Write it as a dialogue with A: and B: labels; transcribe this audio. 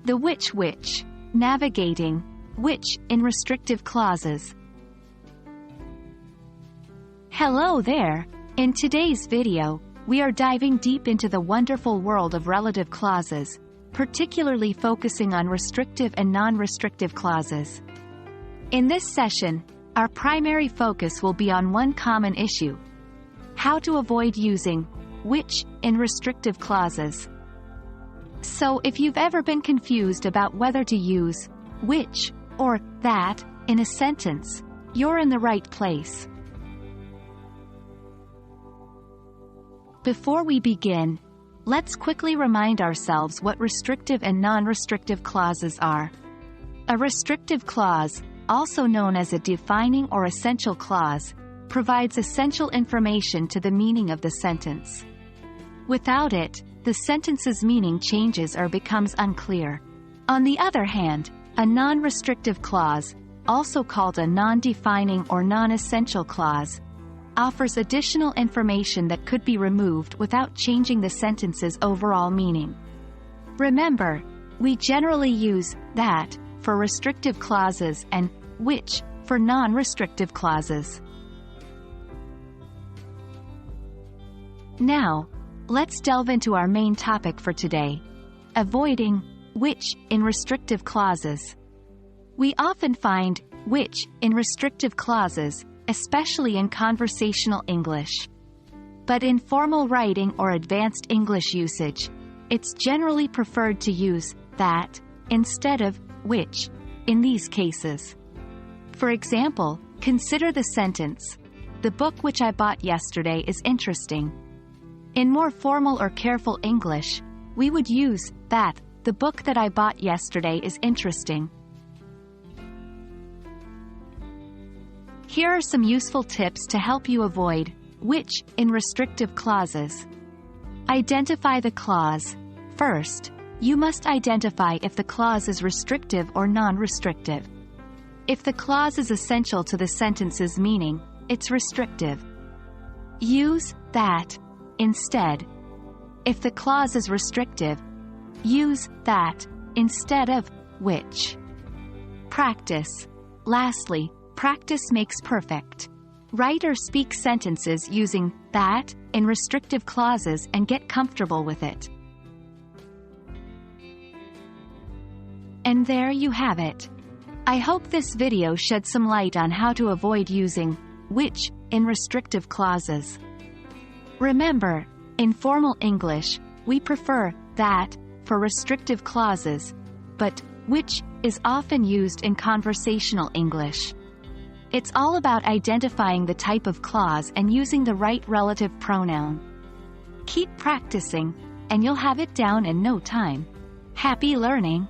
A: The which. Navigating which in restrictive clauses. Hello there! In today's video, we are diving deep into the wonderful world of relative clauses, particularly focusing on restrictive and non-restrictive clauses. In this session, our primary focus will be on one common issue: how to avoid using which in restrictive clauses. So if you've ever been confused about whether to use which or that in a sentence, you're in the right place. Before we begin, let's quickly remind ourselves what restrictive and non-restrictive clauses are. A restrictive clause, also known as a defining or essential clause, provides essential information to the meaning of the sentence. Without it, the sentence's meaning changes or becomes unclear. On the other hand, a non-restrictive clause, also called a non-defining or non-essential clause, offers additional information that could be removed without changing the sentence's overall meaning. Remember, we generally use that for restrictive clauses and which for non-restrictive clauses. Now, let's delve into our main topic for today: avoiding which in restrictive clauses. We often find which in restrictive clauses, especially in conversational English. But in formal writing or advanced English usage, it's generally preferred to use that instead of which in these cases. For example, consider the sentence, "The book which I bought yesterday is interesting." In more formal or careful English, we would use that, "The book that I bought yesterday is interesting." Here are some useful tips to help you avoid which in restrictive clauses. Identify the clause. First, you must identify if the clause is restrictive or non-restrictive. If the clause is essential to the sentence's meaning, it's restrictive. Use that instead. If the clause is restrictive, use that instead of which. Practice. Lastly, practice makes perfect. Write or speak sentences using that in restrictive clauses and get comfortable with it. And there you have it. I hope this video shed some light on how to avoid using which in restrictive clauses. Remember, in formal English, we prefer that for restrictive clauses, but which is often used in conversational English. It's all about identifying the type of clause and using the right relative pronoun. Keep practicing, and you'll have it down in no time. Happy learning!